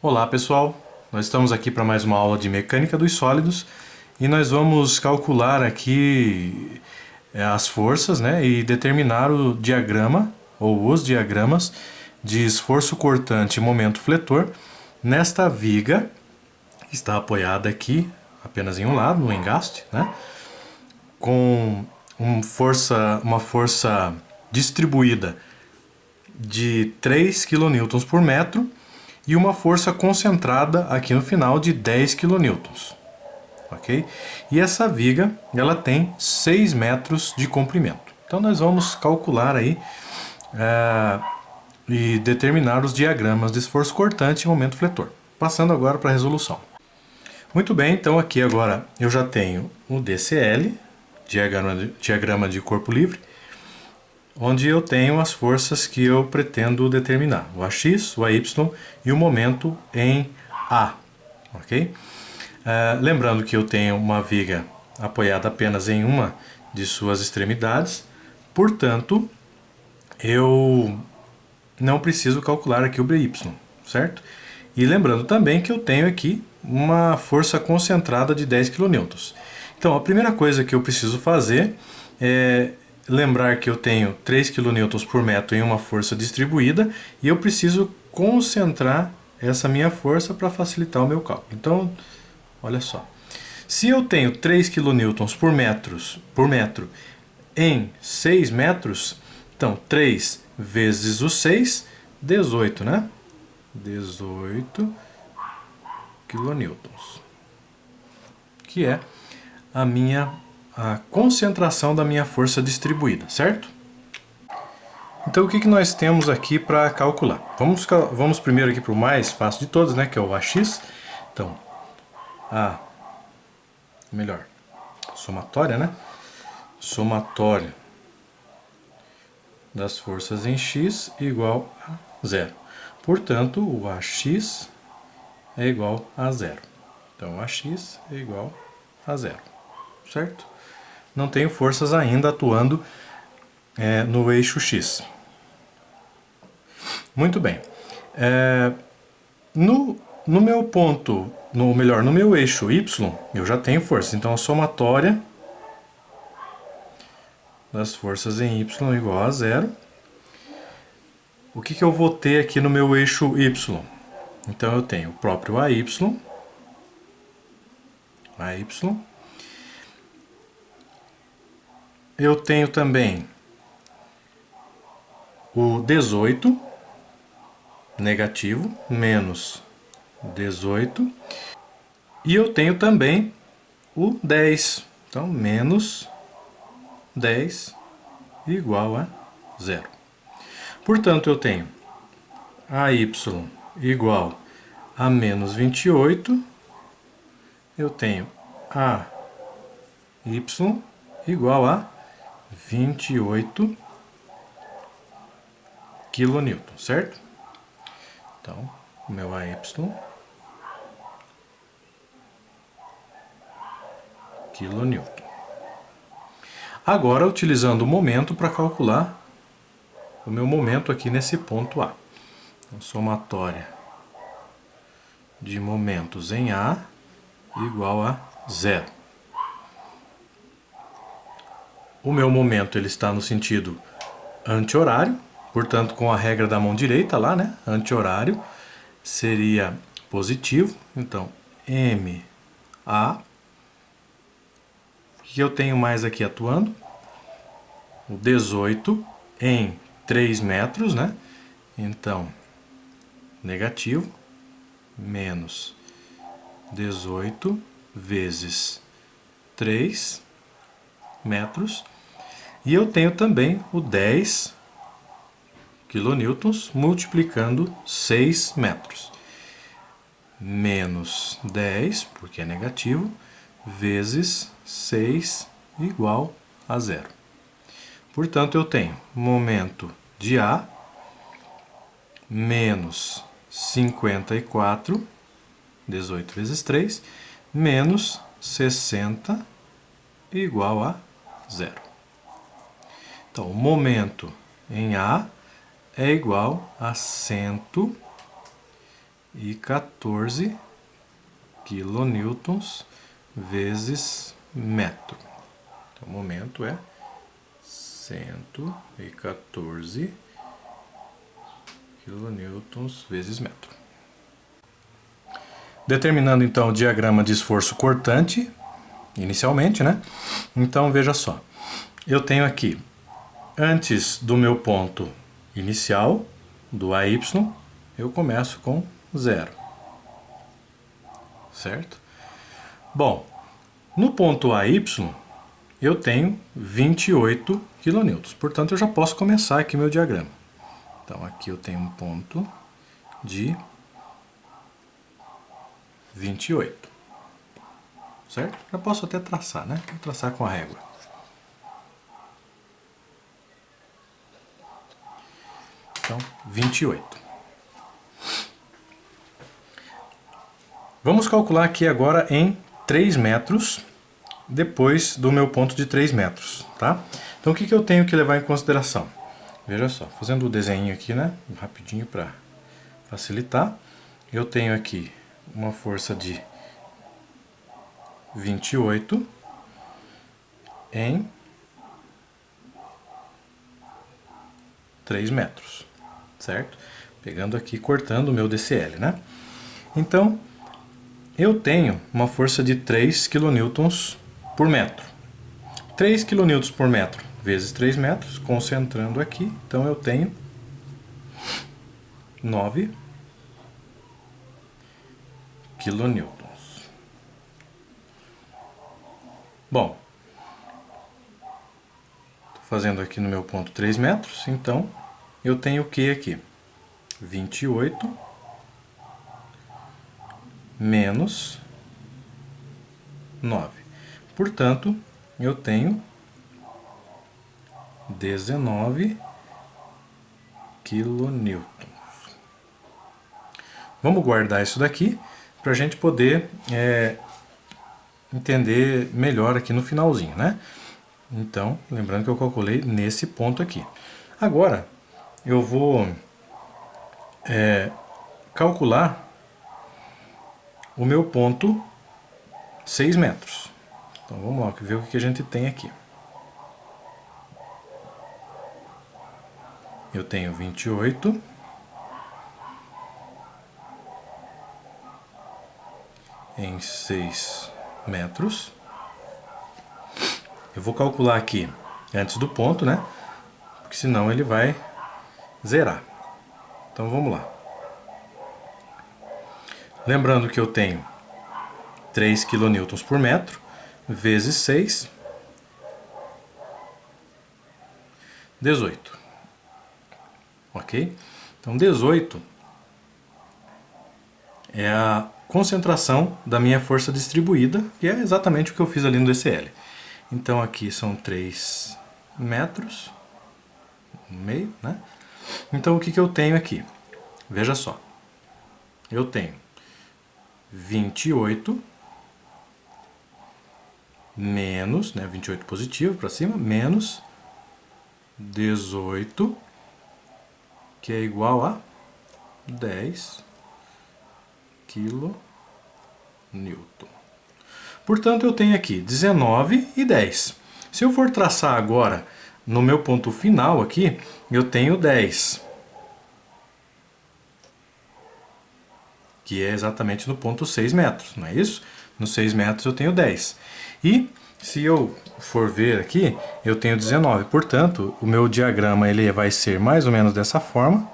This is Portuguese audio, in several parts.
Olá pessoal, nós estamos aqui para mais uma aula de mecânica dos sólidos e nós vamos calcular aqui as forças, né, e determinar o diagrama ou os diagramas de esforço cortante e momento fletor nesta viga que está apoiada aqui apenas em um lado, no engaste, né, com uma força distribuída de 3 kN por metro e uma força concentrada aqui no final de 10 kN, ok? E essa viga, ela tem 6 metros de comprimento. Então nós vamos calcular aí e determinar os diagramas de esforço cortante e momento fletor. Passando agora para a resolução. Muito bem, então aqui agora eu já tenho o DCL, diagrama de corpo livre, onde eu tenho as forças que eu pretendo determinar, o AX, o AY e o momento em A, ok? Lembrando que eu tenho uma viga apoiada apenas em uma de suas extremidades, portanto, eu não preciso calcular aqui o BY, certo? E lembrando também que eu tenho aqui uma força concentrada de 10 kN. Então, a primeira coisa que eu preciso fazer é lembrar que eu tenho 3 kN por metro em uma força distribuída e eu preciso concentrar essa minha força para facilitar o meu cálculo. Então, olha só. Se eu tenho 3 kN por metro em 6 metros, então 3 vezes o 6, 18, né? 18 kN, que é a concentração da minha força distribuída, certo? Então o que nós temos aqui para calcular? Vamos primeiro aqui para o mais fácil de todos, né, que é o AX. Então, somatória, né? Somatória das forças em X igual a zero. Portanto, o AX é igual a zero. Então, o AX é igual a zero, certo? Não tenho forças ainda atuando no eixo X. Muito bem. No meu ponto, no meu eixo Y, eu já tenho forças. Então, a somatória das forças em Y igual a zero. O que eu vou ter aqui no meu eixo Y? Então, eu tenho o próprio AY. Eu tenho também o 18 negativo menos 18 e eu tenho também o 10. Então, menos 10 igual a zero. Portanto, eu tenho AY igual a menos 28. Eu tenho AY igual a 28 kN, certo? Então, o meu AY kN. Agora, utilizando o momento para calcular o meu momento aqui nesse ponto A. Então, somatória de momentos em A igual a zero. O meu momento ele está no sentido anti-horário, portanto, com a regra da mão direita lá, né? Anti-horário seria positivo. Então, MA. O que eu tenho mais aqui atuando? O 18 em 3 metros, né? Então, negativo, menos 18 vezes 3 metros. E eu tenho também o 10 kN multiplicando 6 metros. Menos 10, porque é negativo, vezes 6 igual a zero. Portanto, eu tenho momento de A menos 54, 18 vezes 3, menos 60 igual a zero. Então, o momento em A é igual a 114 quilonewtons vezes metro. Então, o momento é 114 quilonewtons vezes metro. Determinando então o diagrama de esforço cortante, inicialmente, né? Então veja só, eu tenho aqui, antes do meu ponto inicial, do AY, eu começo com 0, certo? Bom, no ponto AY, eu tenho 28 quilonewtons, portanto eu já posso começar aqui meu diagrama. Então aqui eu tenho um ponto de 28, certo? Já posso até traçar, né? Vou traçar com a régua. Então, 28. Vamos calcular aqui agora em 3 metros, depois do meu ponto de 3 metros, tá? Então, o que eu tenho que levar em consideração? Veja só, fazendo o desenho aqui, né? Rapidinho para facilitar. Eu tenho aqui uma força de 28 em 3 metros, certo? Pegando aqui, cortando o meu DCL, né? Então, eu tenho uma força de 3 kN por metro. 3 kN por metro vezes 3 metros, concentrando aqui, então eu tenho 9 kN. Bom, estou fazendo aqui no meu ponto 3 metros, então eu tenho o que aqui? 28 menos 9. Portanto, eu tenho 19 kN. Vamos guardar isso daqui para a gente poder entender melhor aqui no finalzinho, né? Então, lembrando que eu calculei nesse ponto aqui. Agora, eu vou calcular o meu ponto 6 metros. Então vamos lá, ver o que a gente tem aqui. Eu tenho 28 em 6 metros. Eu vou calcular aqui antes do ponto, né? Porque senão ele vai zerar. Então vamos lá. Lembrando que eu tenho 3 kN por metro vezes 6, 18. Ok? Então 18 é a concentração da minha força distribuída, que é exatamente o que eu fiz ali no DCL. Então aqui são 3 metros, no meio, né? Então o que eu tenho aqui? Veja só. Eu tenho 28 menos, né, 28 positivo para cima, menos 18, que é igual a 10 kN. Portanto, eu tenho aqui 19 e 10. Se eu for traçar agora no meu ponto final aqui, eu tenho 10. Que é exatamente no ponto 6 metros, não é isso? Nos 6 metros eu tenho 10. E se eu for ver aqui, eu tenho 19. Portanto, o meu diagrama ele vai ser mais ou menos dessa forma.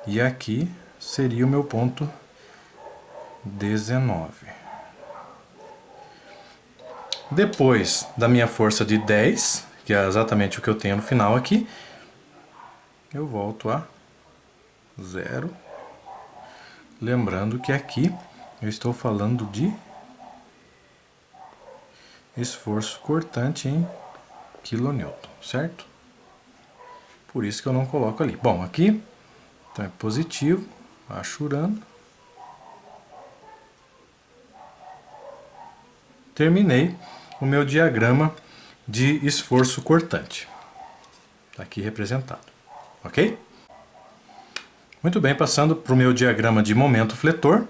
E aqui seria o meu ponto 19. Depois da minha força de 10, que é exatamente o que eu tenho no final aqui, eu volto a 0. Lembrando que aqui eu estou falando de esforço cortante em quilonewton, certo? Por isso que eu não coloco ali. Bom, aqui então é positivo, achurando. Terminei o meu diagrama de esforço cortante. Está aqui representado. Ok? Muito bem, passando para o meu diagrama de momento fletor.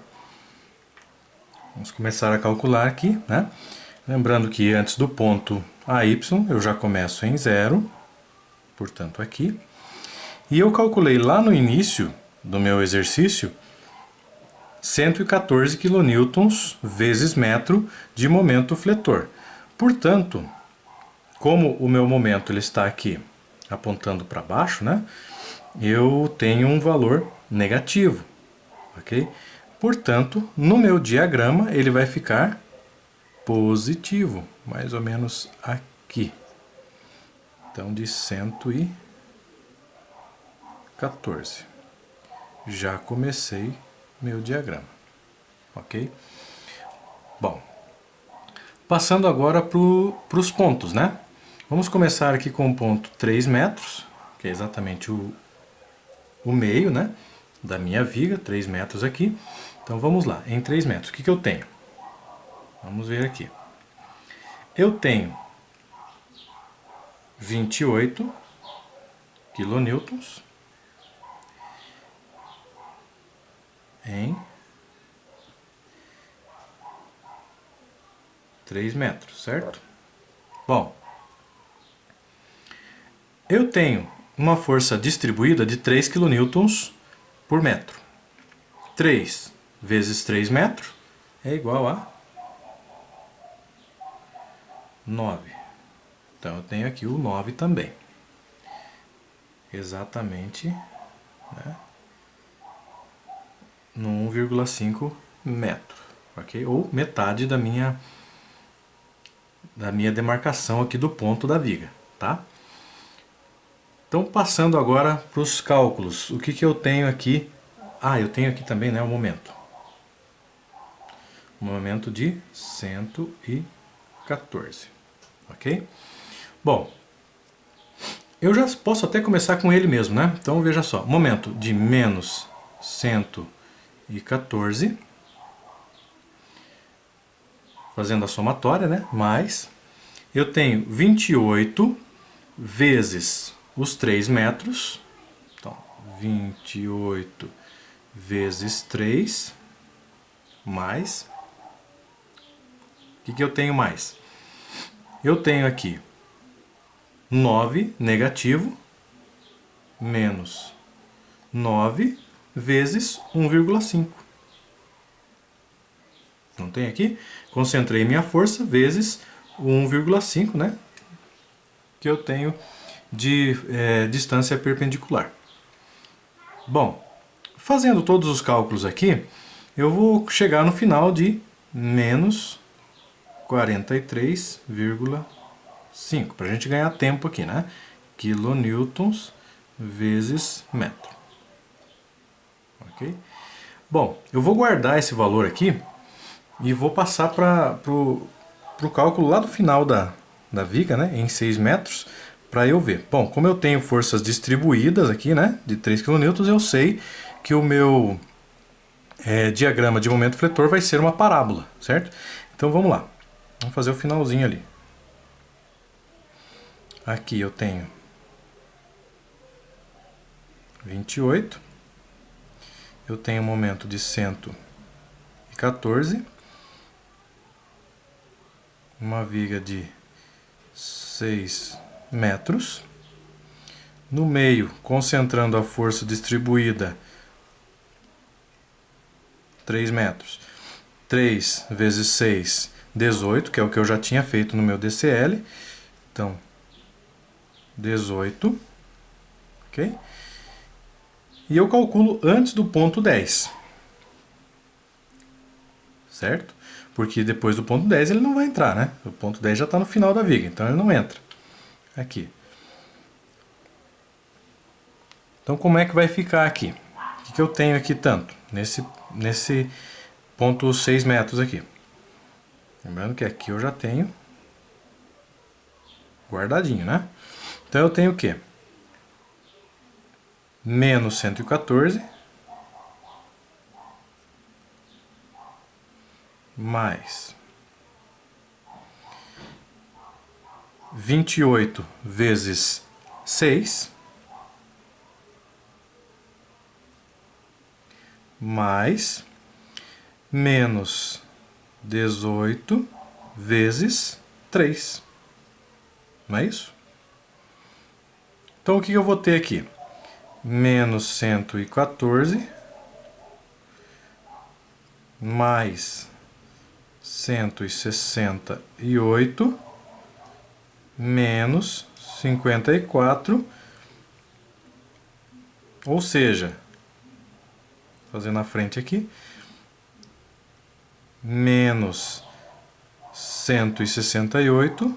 Vamos começar a calcular aqui, né? Lembrando que antes do ponto AY eu já começo em 0, portanto aqui. E eu calculei lá no início do meu exercício 114 kN vezes metro de momento fletor. Portanto, como o meu momento ele está aqui apontando para baixo, né? Eu tenho um valor negativo, ok? Portanto, no meu diagrama ele vai ficar positivo, mais ou menos aqui. Então, de 114. Já comecei meu diagrama, ok? Bom, passando agora para os pontos, né? Vamos começar aqui com o ponto 3 metros, que é exatamente o meio, né, da minha viga, 3 metros aqui. Então vamos lá, em 3 metros, o que eu tenho? Vamos ver aqui. Eu tenho 28 quilonewtons em 3 metros, certo? Bom, eu tenho uma força distribuída de 3 kN por metro. 3 vezes 3 metros é igual a 9. Então eu tenho aqui o 9 também. Exatamente, né, no 1,5 metro, ok? Ou metade da minha demarcação aqui do ponto da viga, tá? Então, passando agora para os cálculos. O que eu tenho aqui? Ah, eu tenho aqui também, né, o momento. O momento de 114, ok? Bom, eu já posso até começar com ele mesmo, né? Então, veja só. Momento de menos 114, fazendo a somatória, né? Mais, eu tenho 28 vezes os 3 metros. Então, 28 vezes 3, mais. O que eu tenho mais? Eu tenho aqui 9 negativo, menos 9 vezes 1,5. Não tem aqui? Concentrei minha força vezes 1,5, né? Que eu tenho de distância perpendicular. Bom, fazendo todos os cálculos aqui, eu vou chegar no final de menos 43,5, para a gente ganhar tempo aqui, né? Kilonewtons vezes metro. Ok? Bom, eu vou guardar esse valor aqui e vou passar para o cálculo lá do final da viga, né? Em 6 metros, para eu ver. Bom, como eu tenho forças distribuídas aqui, né? De 3 kN, eu sei que o meu diagrama de momento fletor vai ser uma parábola, certo? Então vamos lá. Vamos fazer o finalzinho ali. Aqui eu tenho 28. Eu tenho um momento de 114. Uma viga de 6 metros. No meio, concentrando a força distribuída, 3 metros. 3 vezes 6, 18, que é o que eu já tinha feito no meu DCL. Então, 18, ok? E eu calculo antes do ponto 10, certo? Porque depois do ponto 10 ele não vai entrar, né? O ponto 10 já está no final da viga, então ele não entra. Aqui. Então, como é que vai ficar aqui? O que eu tenho aqui tanto? Nesse ponto 6 metros aqui. Lembrando que aqui eu já tenho guardadinho, né? Então eu tenho o quê? Menos 114 mais 28 vezes 6, mais menos 18 vezes 3. Não é isso? Então, o que eu vou ter aqui? Menos 114 mais 168 menos 54, ou seja, fazendo a frente aqui, menos 168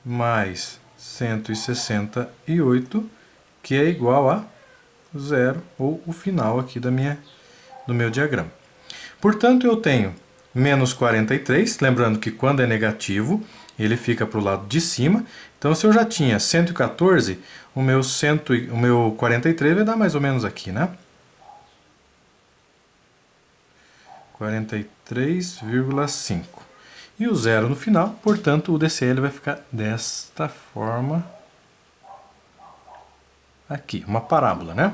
mais 168, que é igual a 0, ou o final aqui do meu diagrama. Portanto, eu tenho menos 43, lembrando que quando é negativo, ele fica para o lado de cima. Então, se eu já tinha 114, o meu 43 vai dar mais ou menos aqui, né? 43,5. E o zero no final, portanto, o DCL vai ficar desta forma aqui, uma parábola, né?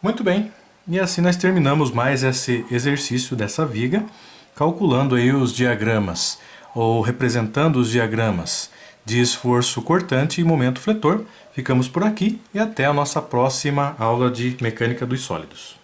Muito bem, e assim nós terminamos mais esse exercício dessa viga, calculando aí os diagramas, ou representando os diagramas de esforço cortante e momento fletor. Ficamos por aqui e até a nossa próxima aula de mecânica dos sólidos.